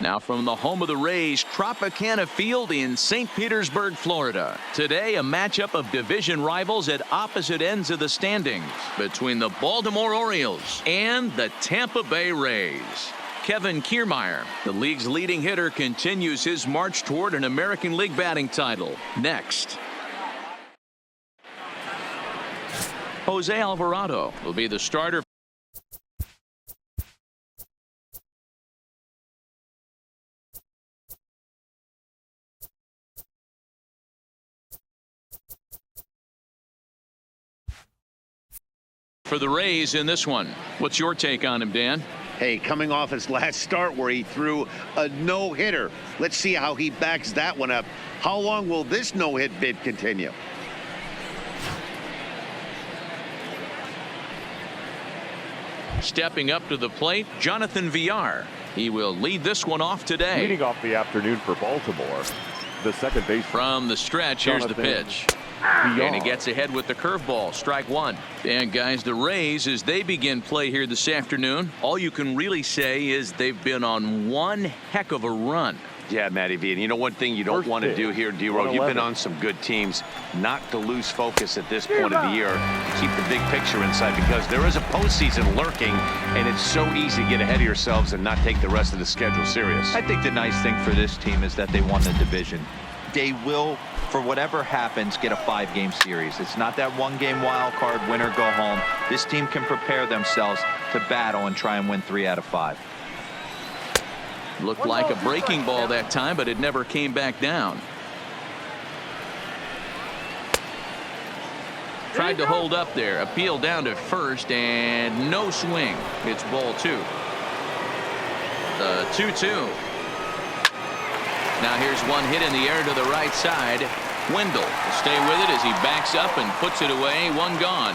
Now from the home of the Rays, Tropicana Field in St. Petersburg, Florida. Today, a matchup of division rivals at opposite ends of the standings between the Baltimore Orioles and the Tampa Bay Rays. Kevin Kiermaier, the league's leading hitter, continues his march toward an American League batting title. Next, Jose Alvarado will be the starter. For the Rays in this one. What's your take on him, Dan? Hey, coming off his last start where he threw a no-hitter. Let's see how he backs that one up. How long will this no-hit bid continue? Stepping up to the plate, Jonathan Villar. He will lead this one off today. Leading off the afternoon for Baltimore, the second base. From the stretch, here's the pitch. And he gets ahead with the curveball. Strike one. And guys, the Rays, as they begin play here this afternoon, all you can really say is they've been on one heck of a run. Yeah, Matty V. And you know one thing you don't want to do here, D-Road, you've been on some good teams, not to lose focus at this point of the year. Keep the big picture inside, because there is a postseason lurking, and it's so easy to get ahead of yourselves and not take the rest of the schedule serious. I think the nice thing for this team is that they won the division. They will, for whatever happens, get a 5-game series. It's not that 1-game wild card, win or go home. This team can prepare themselves to battle and try and win 3 out of 5. Looked like a breaking ball that time, but it never came back down. Tried to hold up there. Appeal down to first, and no swing. It's ball 2. The 2-2. Now here's one hit in the air to the right side. Wendell will stay with it as he backs up and puts it away. One gone.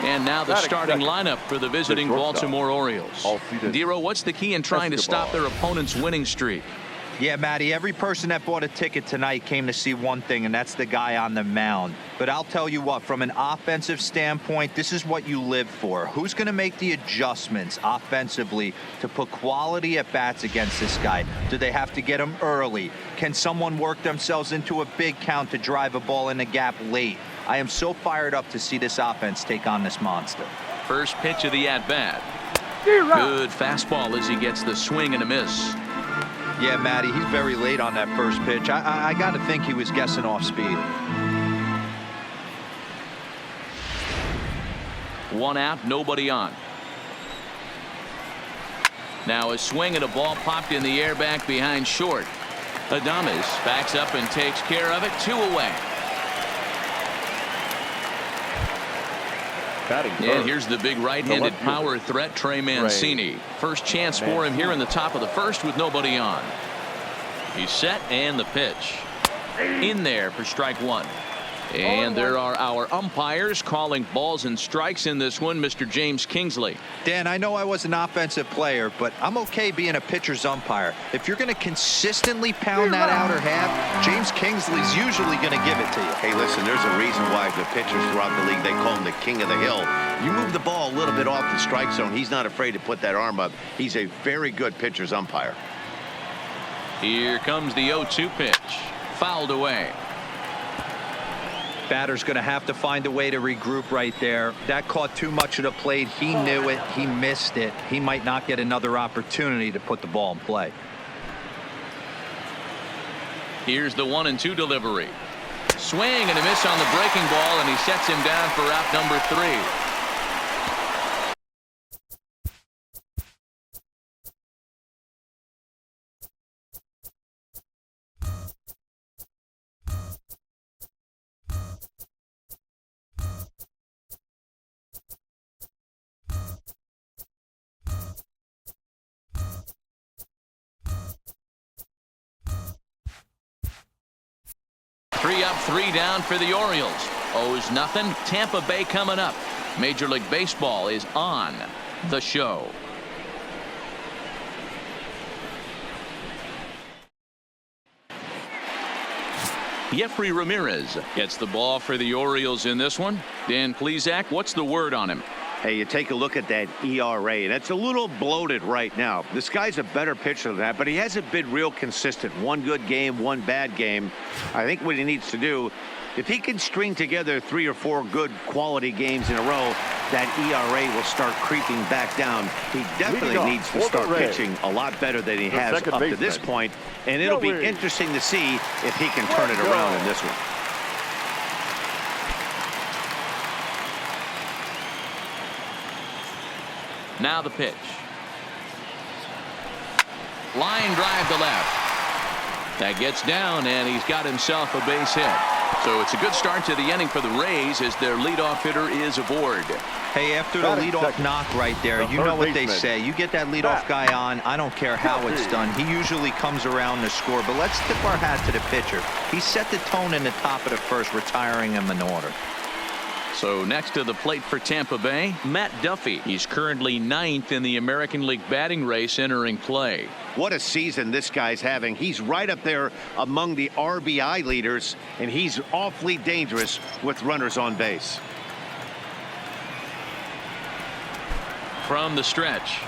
And now the starting lineup for the visiting Baltimore Orioles. Dero, what's the key in trying to stop their opponent's winning streak? Yeah, Matty, every person that bought a ticket tonight came to see one thing, and that's the guy on the mound. But I'll tell you what, from an offensive standpoint, this is what you live for. Who's going to make the adjustments offensively to put quality at bats against this guy? Do they have to get him early? Can someone work themselves into a big count to drive a ball in the gap late? I am so fired up to see this offense take on this monster. First pitch of the at-bat. Good fastball as he gets the swing and a miss. Yeah, Matty, he's very late on that first pitch. I got to think he was guessing off speed. 1 out, nobody on. Now a swing and a ball popped in the air back behind short. Adames backs up and takes care of it. 2 away. And here's the big right-handed power threat, Trey Mancini. First chance for him here in the top of the first with nobody on. He's set, and the pitch. In there for strike 1. And there are our umpires calling balls and strikes in this one, Mr. James Kingsley. Dan, I know I was an offensive player, but I'm okay being a pitcher's umpire. If you're going to consistently pound that outer half, James Kingsley's usually going to give it to you. Hey, listen, there's a reason why the pitchers throughout the league, they call him the king of the hill. You move the ball a little bit off the strike zone, he's not afraid to put that arm up. He's a very good pitcher's umpire. Here comes the 0-2 pitch. Fouled away. Batter's going to have to find a way to regroup right there. That caught too much of the plate. He knew it. He missed it. He might not get another opportunity to put the ball in play. Here's the 1-2 delivery. Swing and a miss on the breaking ball, and he sets him down for out number 3. Three up, 3 down for the Orioles. Owes nothing. Tampa Bay coming up. Major League Baseball is on the show. Jeffrey Ramirez gets the ball for the Orioles in this one. Dan Plesac, what's the word on him? Hey, you take a look at that ERA, and it's a little bloated right now. This guy's a better pitcher than that, but he hasn't been real consistent. One good game, one bad game. I think what he needs to do, if he can string together 3 or 4 good quality games in a row, that ERA will start creeping back down. He definitely needs to start pitching a lot better than he has up to this point, and it'll be interesting to see if he can turn it around in this one. Now the pitch. Line drive to left. That gets down, and he's got himself a base hit. So it's a good start to the inning for the Rays as their leadoff hitter is aboard. Hey, after the leadoff knock right there, you know what they say. You get that leadoff guy on, I don't care how it's done. He usually comes around to score, but let's tip our hat to the pitcher. He set the tone in the top of the first, retiring him in order. So next to the plate for Tampa Bay, Matt Duffy. He's currently 9th in the American League batting race entering play. What a season this guy's having. He's right up there among the RBI leaders, and he's awfully dangerous with runners on base. From the stretch.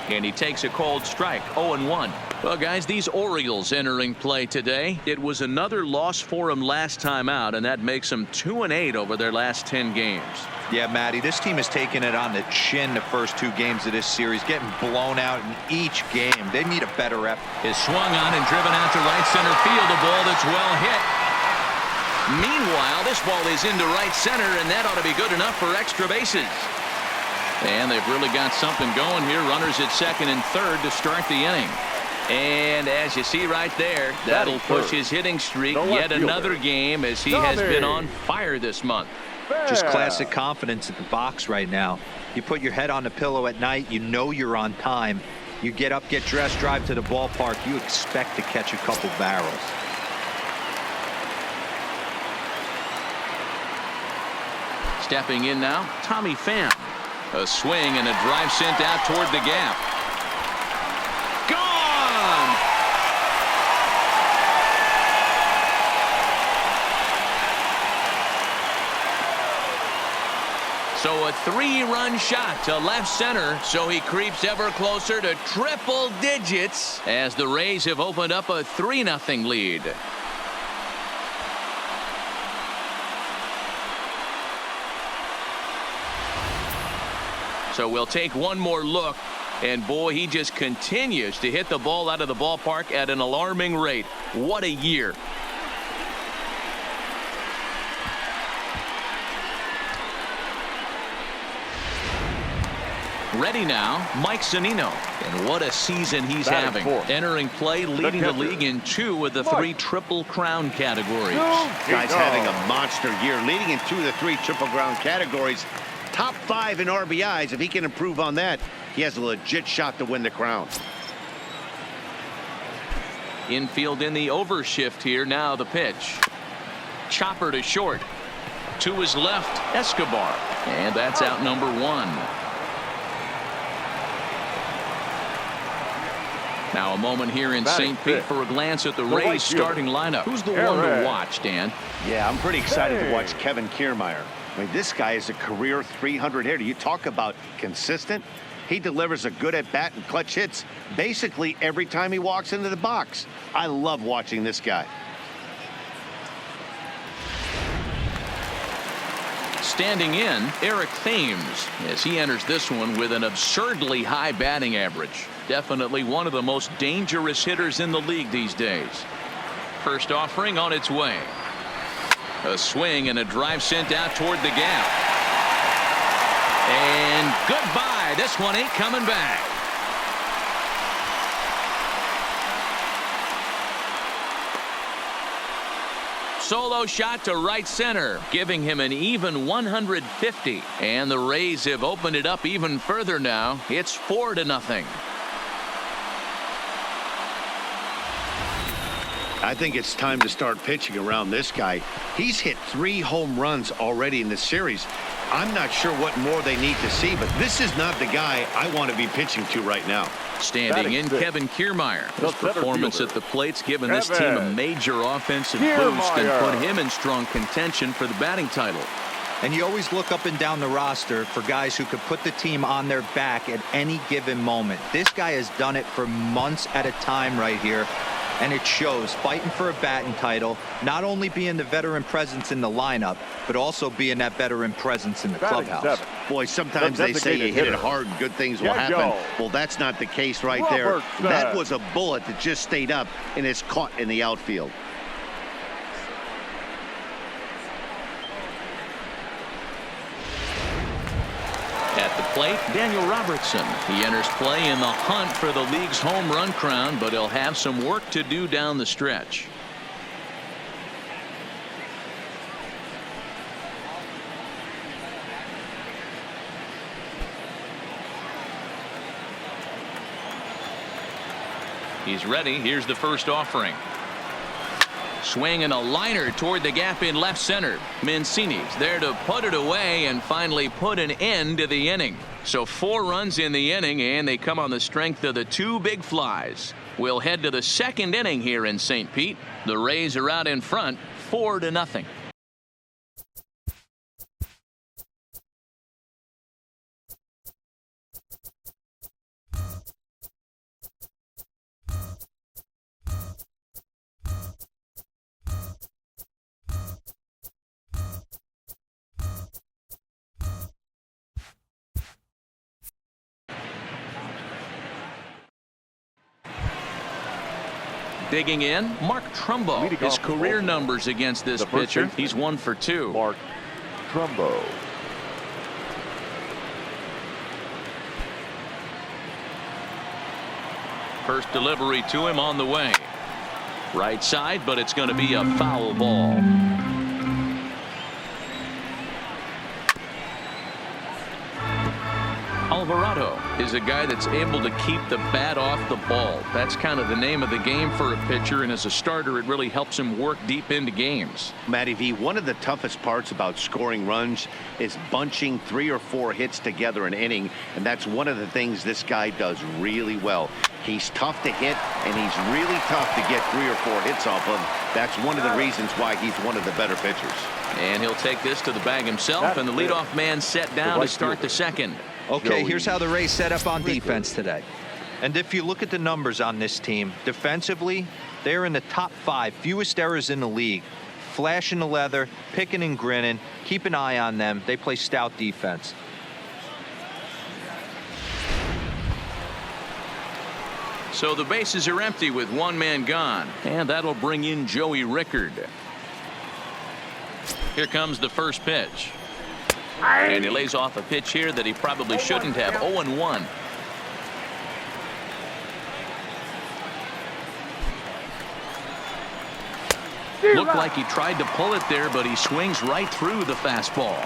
And he takes a cold strike, 0-1. Well, guys, these Orioles entering play today. It was another loss for them last time out, and that makes them 2-8 over their last 10 games. Yeah, Matty, this team has taken it on the chin the first 2 games of this series, getting blown out in each game. They need a better rep. Is swung on and driven out to right center field. A ball that's well hit. Meanwhile, this ball is into right center, and that ought to be good enough for extra bases. And they've really got something going here. Runners at second and third to start the inning. And as you see right there, that'll push his hitting streak yet another game as he has been on fire this month. Just classic confidence at the box right now. You put your head on the pillow at night, you know you're on time. You get up, get dressed, drive to the ballpark, you expect to catch a couple barrels. Stepping in now, Tommy Pham. A swing and a drive sent out toward the gap. Gone! So a 3-run shot to left center, so he creeps ever closer to triple digits as the Rays have opened up a 3-0 lead. So we'll take one more look, and boy, he just continues to hit the ball out of the ballpark at an alarming rate. What a year. Ready now, Mike Zunino. And what a season he's having. Entering play, leading the league in 2 of the 3 Triple Crown categories. Guy's having a monster year, leading in 2 of the 3 Triple Crown categories. Top 5 in RBIs. If he can improve on that, he has a legit shot to win the crown. Infield in the overshift here. Now the pitch. Chopper to short. To his left, Escobar. And that's out number 1. Now a moment here in St. Pete for a glance at the Rays starting lineup. Who's the one to watch, Dan? Yeah, I'm pretty excited to watch Kevin Kiermaier. I mean, this guy is a career 300 hitter. You talk about consistent. He delivers a good at-bat and clutch hits basically every time he walks into the box. I love watching this guy. Standing in, Eric Thames as he enters this one with an absurdly high batting average. Definitely one of the most dangerous hitters in the league these days. First offering on its way. A swing and a drive sent out toward the gap. And goodbye. This one ain't coming back. Solo shot to right center, giving him an even 150. And the Rays have opened it up even further now. It's 4-0. I think it's time to start pitching around this guy. He's hit 3 home runs already in this series. I'm not sure what more they need to see, but this is not the guy I want to be pitching to right now. Standing in, Kevin Kiermaier. His performance at the plate's given this team a major offensive boost and put him in strong contention for the batting title. And you always look up and down the roster for guys who could put the team on their back at any given moment. This guy has done it for months at a time right here. And it shows, fighting for a batting title, not only being the veteran presence in the lineup, but also being that veteran presence in the clubhouse. Boy, sometimes they say you hit it hard and good things will happen. Well, that's not the case right there. That was a bullet that just stayed up and is caught in the outfield. At the plate, Daniel Robertson. He enters play in the hunt for the league's home run crown, but he'll have some work to do down the stretch. He's ready. Here's the first offering. Swinging a liner toward the gap in left center. Mancini's there to put it away and finally put an end to the inning. So 4 runs in the inning, and they come on the strength of the 2 big flies. We'll head to the second inning here in St. Pete. The Rays are out in front, 4-0. Digging in, Mark Trumbo. His career numbers against this pitcher, he's 1 for 2. Mark Trumbo. First delivery to him on the way. Right side, but it's going to be a foul ball. Alvarado is a guy that's able to keep the bat off the ball. That's kind of the name of the game for a pitcher, and as a starter, it really helps him work deep into games. Matty V, one of the toughest parts about scoring runs is bunching 3 or 4 hits together an inning, and that's one of the things this guy does really well. He's tough to hit, and he's really tough to get 3 or 4 hits off of. That's one of the reasons why he's one of the better pitchers. And he'll take this to the bag himself, and the leadoff man set down to start the second. Okay, here's how the Rays set up on defense today. And if you look at the numbers on this team, defensively, they're in the top 5, fewest errors in the league. Flashing the leather, picking and grinning, keep an eye on them. They play stout defense. So the bases are empty with 1 man gone, and that'll bring in Joey Rickard. Here comes the first pitch. And he lays off a pitch here that he probably shouldn't have. 0-1. Looked like he tried to pull it there, but he swings right through the fastball.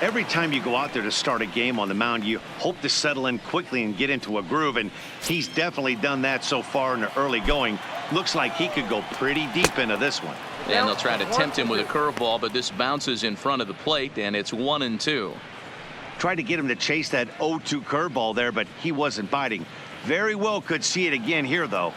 Every time you go out there to start a game on the mound, you hope to settle in quickly and get into a groove, and he's definitely done that so far in the early going. Looks like he could go pretty deep into this one. And they'll try to tempt him with a curveball, but this bounces in front of the plate, and it's 1-2. Tried to get him to chase that 0-2 curveball there, but he wasn't biting. Very well could see it again here, though.